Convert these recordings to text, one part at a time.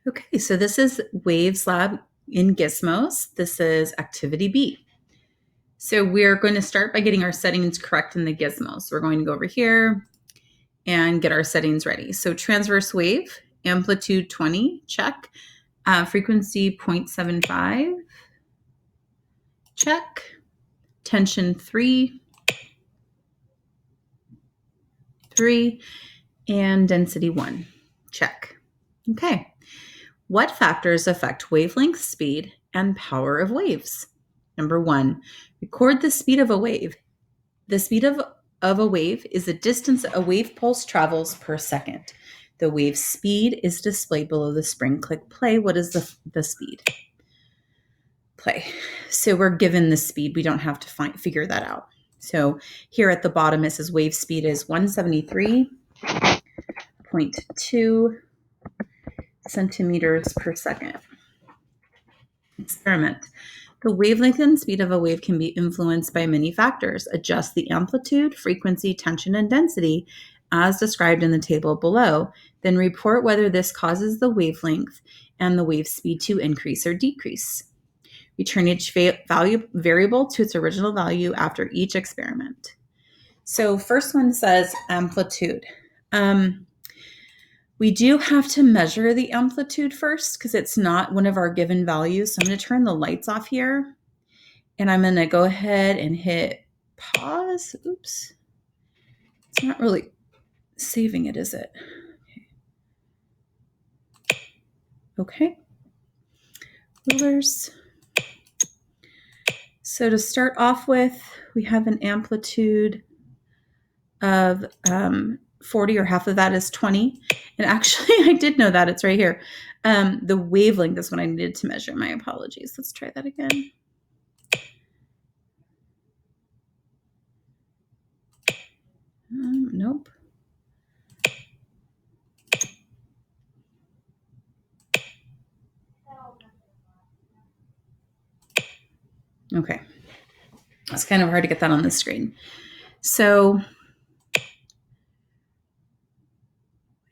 Okay, so this is Waves Lab in Gizmos. This is activity B. So we're going to start by getting our settings correct in the Gizmos. So we're going to go over here and get our settings ready. So transverse wave, amplitude 20, check. Frequency 0.75, check. Tension 3, and density 1, check. Okay. What factors affect wavelength, speed, and power of waves? Number 1, record the speed of a wave. The speed of a wave is the distance a wave pulse travels per second. The wave speed is displayed below the spring. Click play. What is the speed? Play. So we're given the speed. We don't have to figure that out. So here at the bottom, it says wave speed is 173.2 centimeters per second. Experiment. The wavelength and speed of a wave can be influenced by many factors. Adjust the amplitude, frequency, tension, and density as described in the table below. Then report whether this causes the wavelength and the wave speed to increase or decrease. Return each variable to its original value after each experiment. So first one says amplitude. We do have to measure the amplitude first because it's not one of our given values. So I'm going to turn the lights off here and I'm going to go ahead and hit pause. Oops. It's not really saving it, is it? Okay. Rulers. So to start off with, we have an amplitude of 40, or half of that is 20. And actually, I did know that. It's right here. The wavelength is what I needed to measure. My apologies. Let's try that again. Nope. Okay. It's kind of hard to get that on the screen. So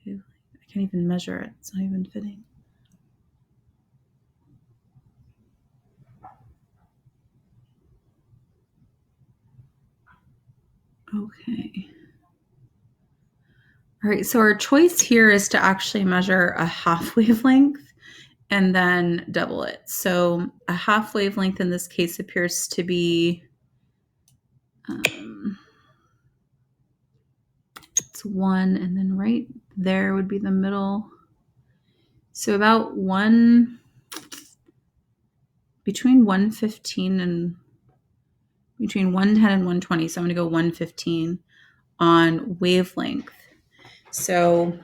I can't even measure it. It's not even fitting. Okay. All right, so our choice here is to actually measure a half wavelength and then double it. So a half wavelength in this case appears to be, it's 1, and then right there would be the middle. So about between 110 and 120. So I'm gonna go 115 on wavelength. So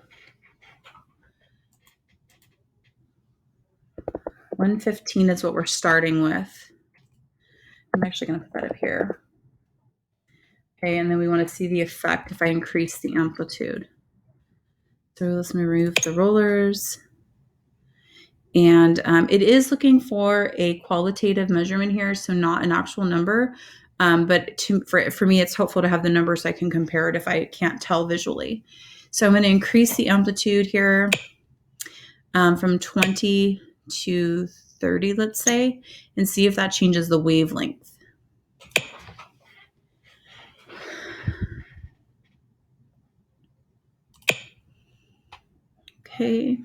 115 is what we're starting with. I'm actually going to put that up here. Okay, and then we want to see the effect if I increase the amplitude. So let's remove the rollers. And it is looking for a qualitative measurement here, so not an actual number. But for me, it's helpful to have the number so I can compare it if I can't tell visually. So I'm going to increase the amplitude here from 20 to 30, let's say, and see if that changes the wavelength. Okay.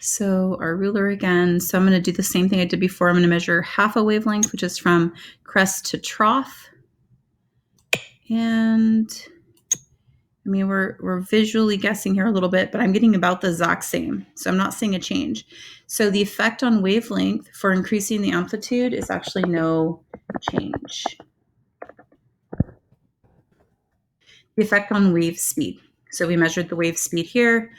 So our ruler again. So I'm going to do the same thing I did before. I'm going to measure half a wavelength, which is from crest to trough. And I mean, we're visually guessing here a little bit, but I'm getting about the exact same. So I'm not seeing a change. So the effect on wavelength for increasing the amplitude is actually no change. The effect on wave speed. So we measured the wave speed here,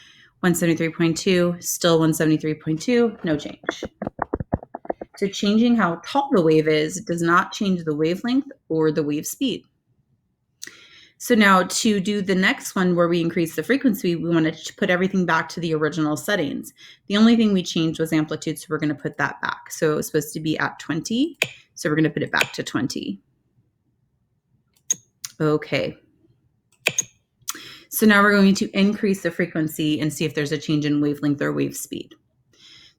173.2, still 173.2, no change. So changing how tall the wave is does not change the wavelength or the wave speed. So now to do the next one where we increase the frequency, we want to put everything back to the original settings. The only thing we changed was amplitude, so we're going to put that back. So it was supposed to be at 20, so we're going to put it back to 20. Okay. So now we're going to increase the frequency and see if there's a change in wavelength or wave speed.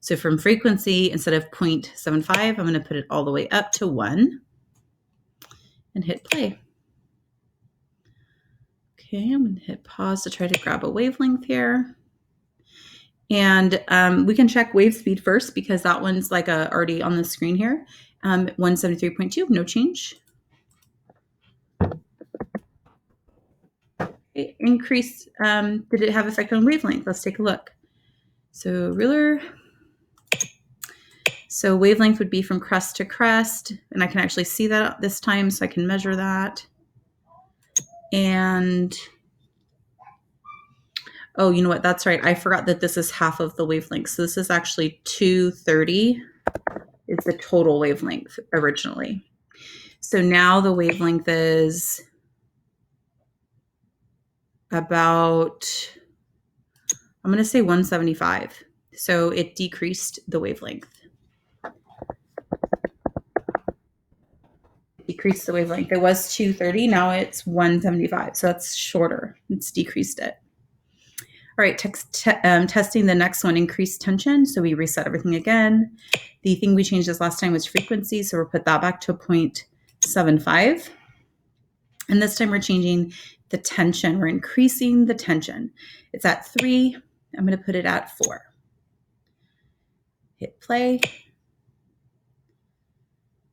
So from frequency, instead of 0.75, I'm going to put it all the way up to 1 and hit play. Okay, I'm going to hit pause to try to grab a wavelength here. And we can check wave speed first because that one's like already on the screen here. 173.2, no change. Okay, increase, did it have effect on wavelength? Let's take a look. So ruler. So wavelength would be from crest to crest, and I can actually see that this time, so I can measure that. And oh, you know what? That's right. I forgot that this is half of the wavelength. So this is actually 230 is the total wavelength originally. So now the wavelength is about, I'm going to say 175. So it decreased the wavelength. Decreased the wavelength. It was 230. Now it's 175. So that's shorter. It's decreased it. All right, testing the next one, increased tension. So we reset everything again. The thing we changed this last time was frequency. So we'll put that back to 0.75. And this time we're changing the tension. We're increasing the tension. It's at 3. I'm going to put it at 4. Hit play.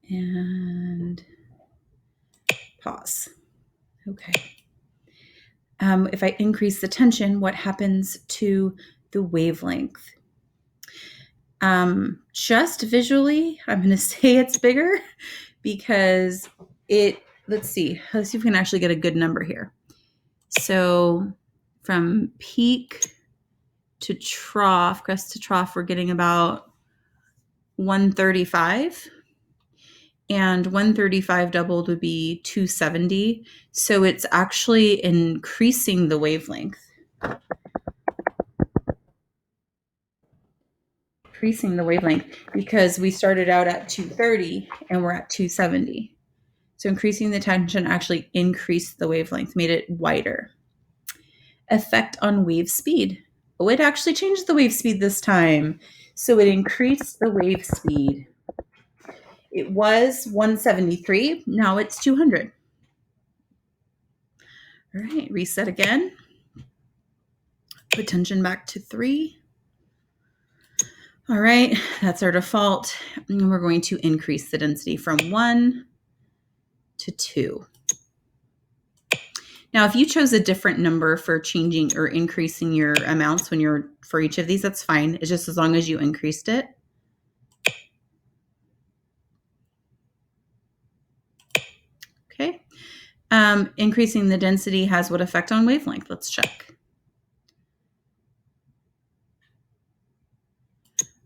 And pause. Okay. If I increase the tension, what happens to the wavelength? Just visually, I'm going to say it's bigger because let's see if we can actually get a good number here. So from peak to trough, crest to trough, we're getting about 135. And 135 doubled would be 270. So it's actually increasing the wavelength. Increasing the wavelength because we started out at 230 and we're at 270. So increasing the tension actually increased the wavelength, made it wider. Effect on wave speed. Oh, it actually changed the wave speed this time. So it increased the wave speed. It was 173. Now it's 200. All right, reset again. Put tension back to 3. All right, that's our default. And we're going to increase the density from 1 to 2. Now, if you chose a different number for changing or increasing your amounts for each of these, that's fine. It's just as long as you increased it. Okay. Increasing the density has what effect on wavelength? Let's check.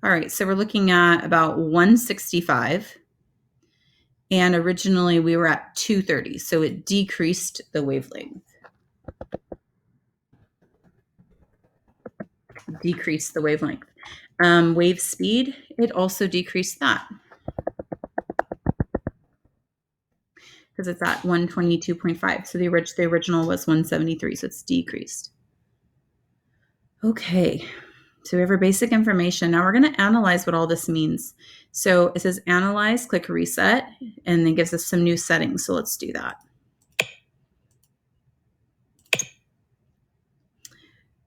All right, so we're looking at about 165. And originally we were at 230, so it decreased the wavelength. Decreased the wavelength. Wave speed, it also decreased that. Because it's at 122.5. So the original was 173, so it's decreased. Okay, so we have our basic information. Now we're going to analyze what all this means. So it says analyze, click reset, and then gives us some new settings. So let's do that.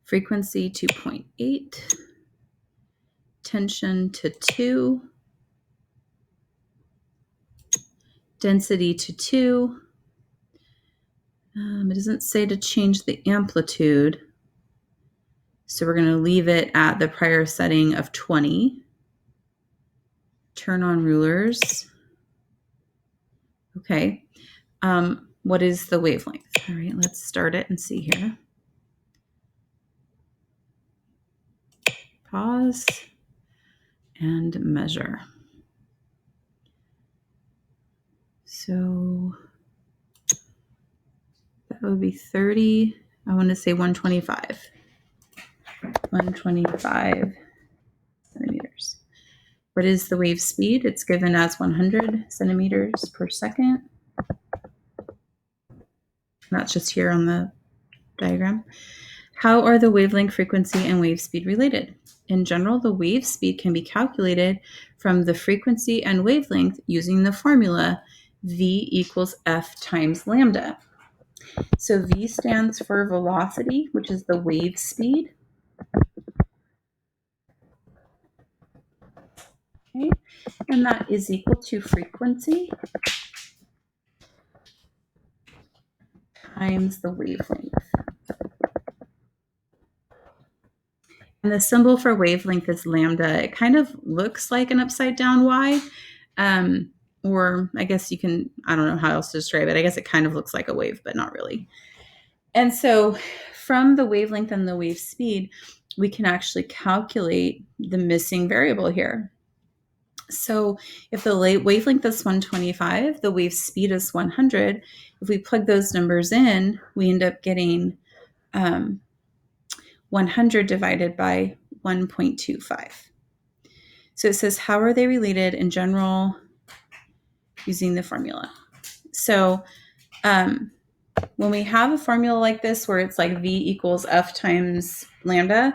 Frequency 2.8, tension to 2, density to 2. It doesn't say to change the amplitude. So we're going to leave it at the prior setting of 20. Turn on rulers. Okay. What is the wavelength? All right, let's start it and see here. Pause and measure. So that would be 30. I want to say 125. 125 centimeters. What is the wave speed? It's given as 100 centimeters per second. That's just here on the diagram. How are the wavelength, frequency, and wave speed related? In general, the wave speed can be calculated from the frequency and wavelength using the formula V equals F times lambda. So V stands for velocity, which is the wave speed. Okay, and that is equal to frequency times the wavelength. And the symbol for wavelength is lambda. It kind of looks like an upside down Y. Or I guess you can, I don't know how else to describe it. I guess it kind of looks like a wave, but not really. And so from the wavelength and the wave speed, we can actually calculate the missing variable here. So if the wavelength is 125, the wave speed is 100. If we plug those numbers in, we end up getting 100 divided by 1.25. So it says, how are they related in general using the formula? So when we have a formula like this where it's like V equals F times lambda,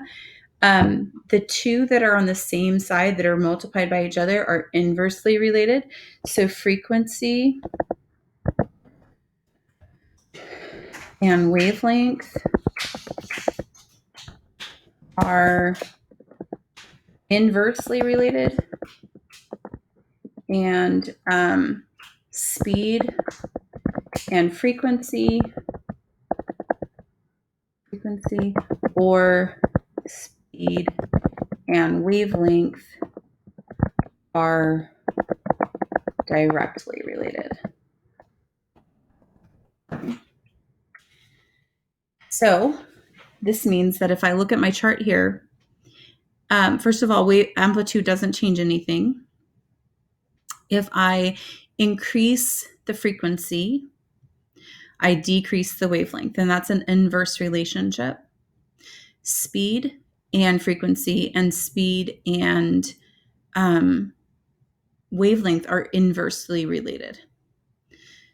the two that are on the same side that are multiplied by each other are inversely related. So frequency and wavelength are inversely related, and speed and frequency or speed and wavelength are directly related. So this means that if I look at my chart here, first of all, wave amplitude doesn't change anything. If I increase the frequency, I decrease the wavelength, and that's an inverse relationship. Speed and frequency and speed and wavelength are inversely related.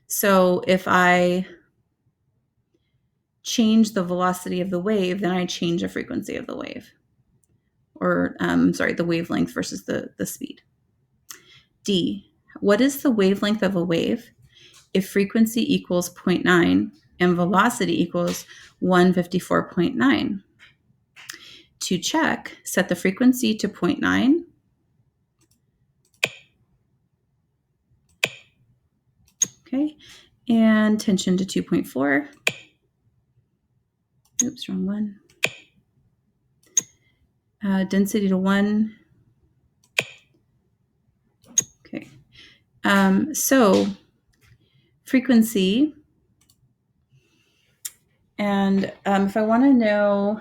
So if I change the velocity of the wave, then I change the frequency of the wave. Or, the wavelength versus the speed. D, what is the wavelength of a wave if frequency equals 0.9 and velocity equals 154.9? To check, set the frequency to 0.9. Okay, and tension to 2.4. Oops, wrong one. Density to 1. Okay, so frequency, and if I want to know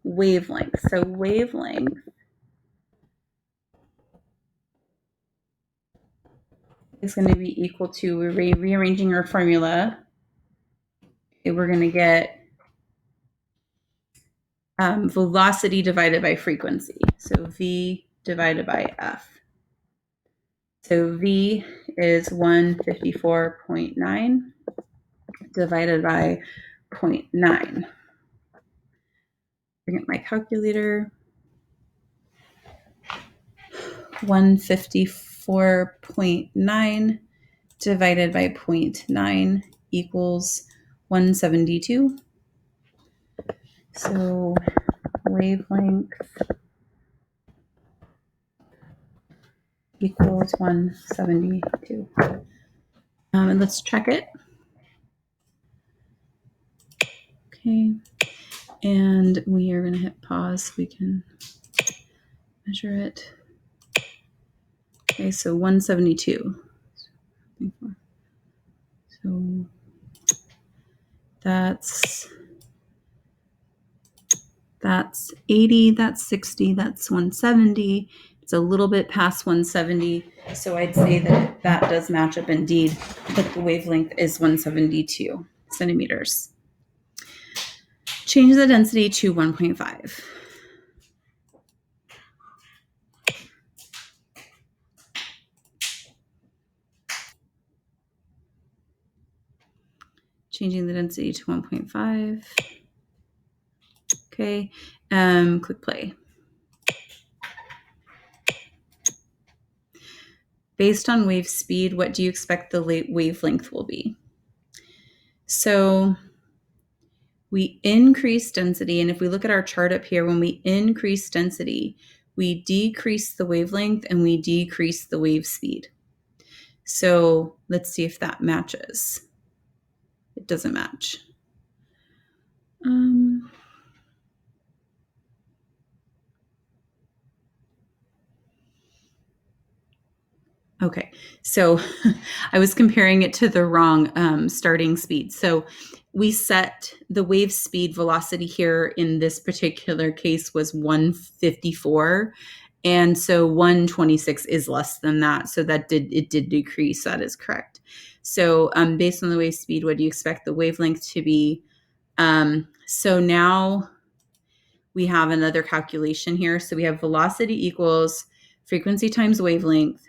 wavelength, so wavelength is going to be equal to, we're rearranging our formula. We're going to get velocity divided by frequency. So V divided by F. So V is 154.9 divided by 0.9. Bring up my calculator. 154.9 divided by 0.9 equals 172. So wavelength equals 172. And let's check it. Okay. And we are going to hit pause so we can measure it. Okay, so 172. So that's 80, that's 60, that's 170. It's a little bit past 170. So I'd say that that does match up indeed, but the wavelength is 172 centimeters. Change the density to 1.5. Changing the density to 1.5. Okay, click play. Based on wave speed, what do you expect the wavelength will be? So we increase density, and if we look at our chart up here, when we increase density, we decrease the wavelength and we decrease the wave speed. So let's see if that matches. It doesn't match. Okay, so I was comparing it to the wrong starting speed. So we set the wave speed velocity here in this particular case was 154. And so 126 is less than that. So it did decrease. That is correct. So based on the wave speed, what do you expect the wavelength to be? So now we have another calculation here. So we have velocity equals frequency times wavelength.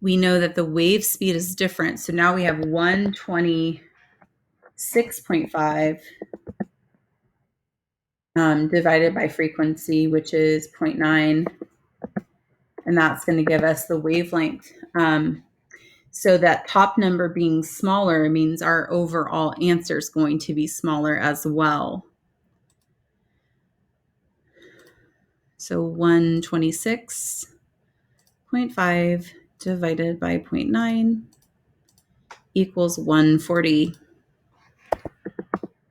We know that the wave speed is different. So now we have 126.5 divided by frequency, which is 0.9. And that's going to give us the wavelength. So that top number being smaller means our overall answer is going to be smaller as well. So 126.5 divided by 0.9 equals 140.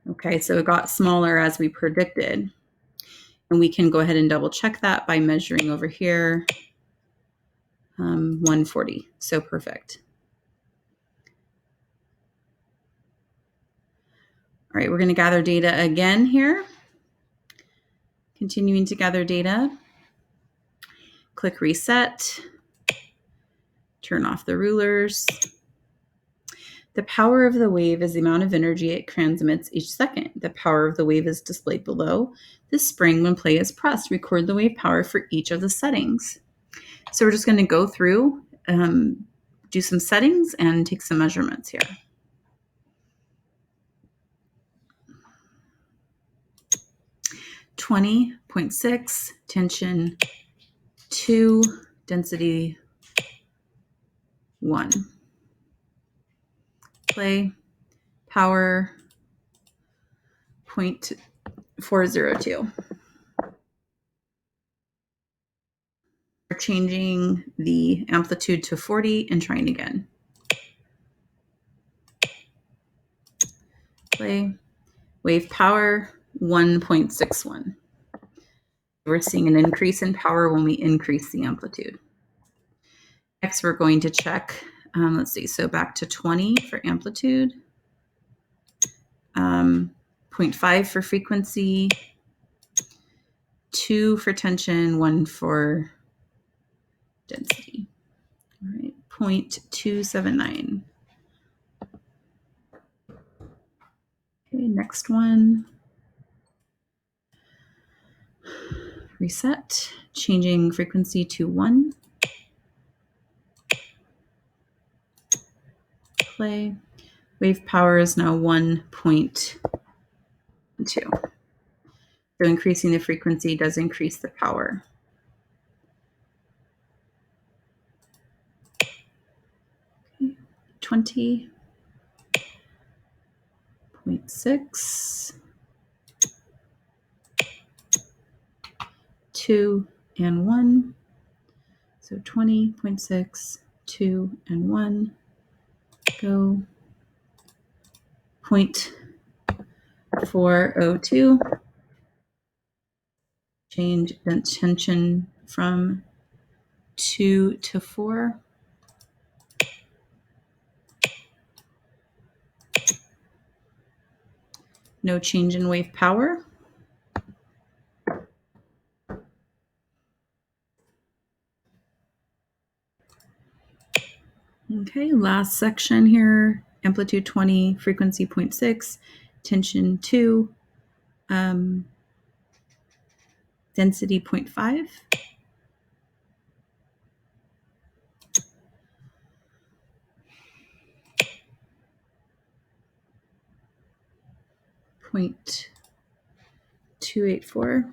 Okay, so it got smaller as we predicted. And we can go ahead and double check that by measuring over here, 140. So perfect. All right, we're going to gather data again here. Continuing to gather data. Click reset. Turn off the rulers. The power of the wave is the amount of energy it transmits each second. The power of the wave is displayed below. The spring when play is pressed. Record the wave power for each of the settings. So we're just going to go through, do some settings and take some measurements here. 20.6, tension 2, density 1. Play, power 0.402. We're changing the amplitude to 40 and trying again. Play, wave power 1.61. We're seeing an increase in power when we increase the amplitude. Next, we're going to check, let's see, so back to 20 for amplitude, 0.5 for frequency, 2 for tension, 1 for density. All right, 0.279. Okay, next one. Reset, changing frequency to 1. Play. Wave power is now 1.2. So increasing the frequency does increase the power. Okay. 20.6. 2 and 1. So 20.6, 2 and 1. Go. 0.402. Change the tension from 2 to 4. No change in wave power. Okay, last section here. Amplitude 20, frequency 0.6, tension 2, density 0.5. 284.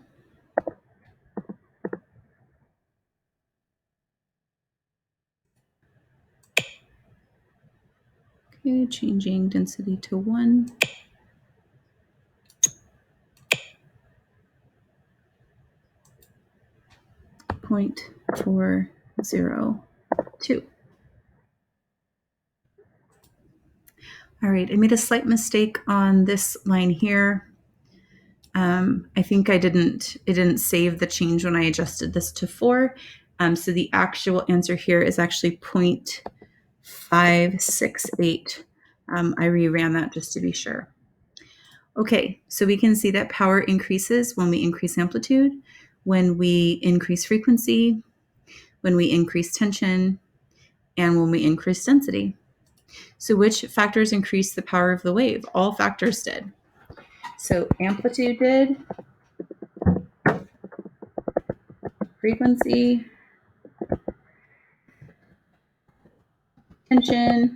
Okay, changing density to 1. .402. All right, I made a slight mistake on this line here. I think it didn't save the change when I adjusted this to 4. So the actual answer here is actually 0.568. I reran that just to be sure. Okay, so we can see that power increases when we increase amplitude, when we increase frequency, when we increase tension, and when we increase density. So which factors increase the power of the wave? All factors did. So amplitude did, frequency, tension,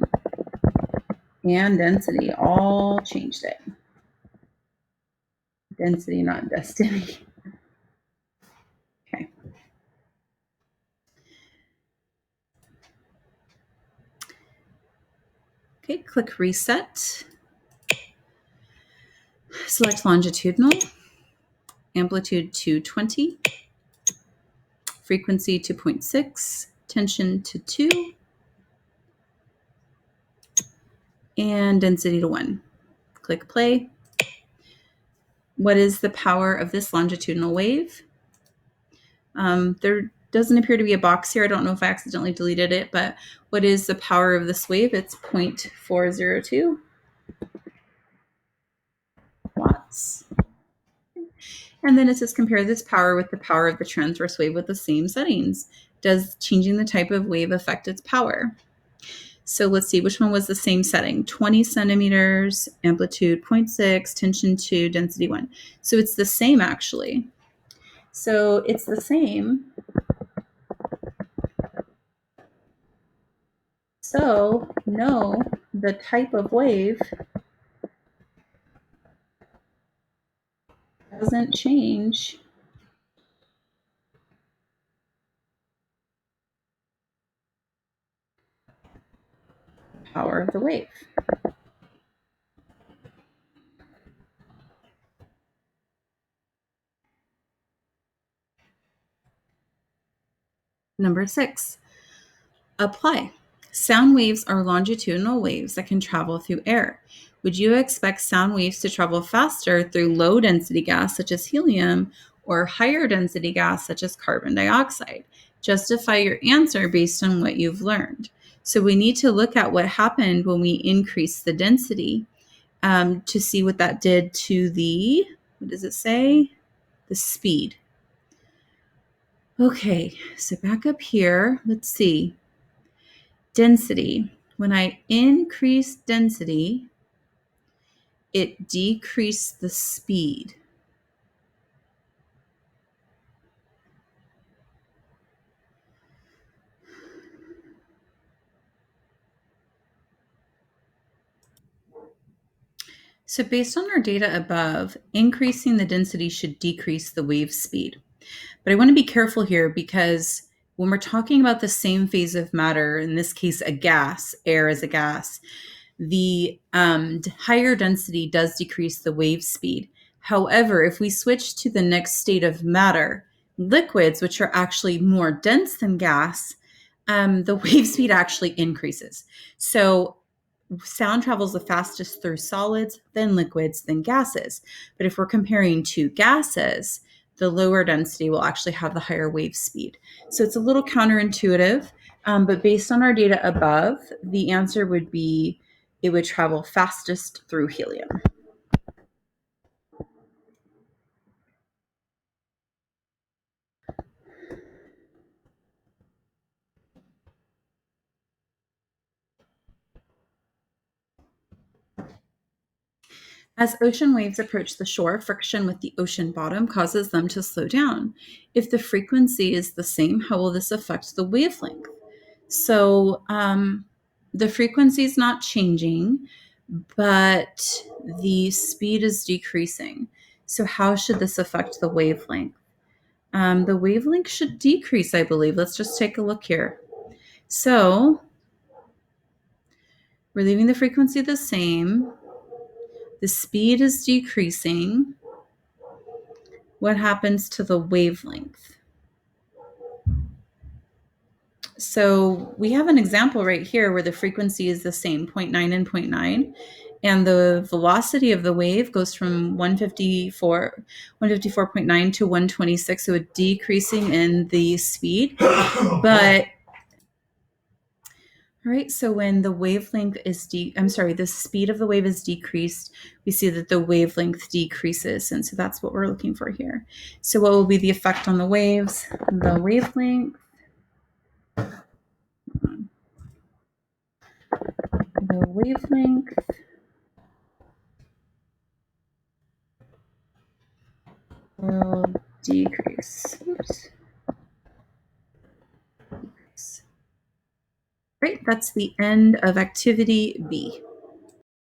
and density all changed it. Density, not destiny. Okay. Okay, click reset. Select longitudinal, amplitude to 20, frequency to 0.6, tension to 2, and density to 1. Click play. What is the power of this longitudinal wave? There doesn't appear to be a box here. I don't know if I accidentally deleted it, but what is the power of this wave? It's 0.402 watts. And then it says compare this power with the power of the transverse wave with the same settings. Does changing the type of wave affect its power? So let's see, which one was the same setting? 20 centimeters, amplitude 0.6, tension 2, density 1. So it's the same actually. So it's the same. So no, the type of wave doesn't change the power of the wave. Number 6, apply. Sound waves are longitudinal waves that can travel through air. Would you expect sound waves to travel faster through low density gas such as helium or higher density gas such as carbon dioxide? Justify your answer based on what you've learned. So we need to look at what happened when we increased the density to see what that did to the, what does it say? The speed. Okay, so back up here, let's see. Density. When I increase density, it decreased the speed. So based on our data above, increasing the density should decrease the wave speed. But I want to be careful here because when we're talking about the same phase of matter, in this case, a gas, air is a gas, the higher density does decrease the wave speed. However, if we switch to the next state of matter, liquids, which are actually more dense than gas, the wave speed actually increases. So sound travels the fastest through solids, then liquids, then gases. But if we're comparing two gases, the lower density will actually have the higher wave speed. So it's a little counterintuitive, but based on our data above, the answer would be it would travel fastest through helium. As ocean waves approach the shore, friction with the ocean bottom causes them to slow down. If the frequency is the same, how will this affect the wavelength? So the frequency is not changing, but the speed is decreasing. So how should this affect the wavelength? The wavelength should decrease, I believe. Let's just take a look here. So we're leaving the frequency the same. The speed is decreasing. What happens to the wavelength? So we have an example right here where the frequency is the same, 0.9 and 0.9, and the velocity of the wave goes from 154.9 to 126, so it's decreasing in the speed. But all right, so when the wavelength is the speed of the wave is decreased, we see that the wavelength decreases, and so that's what we're looking for here. So what will be the effect on the waves? The wavelength will decrease. Oops. Great, that's the end of activity B.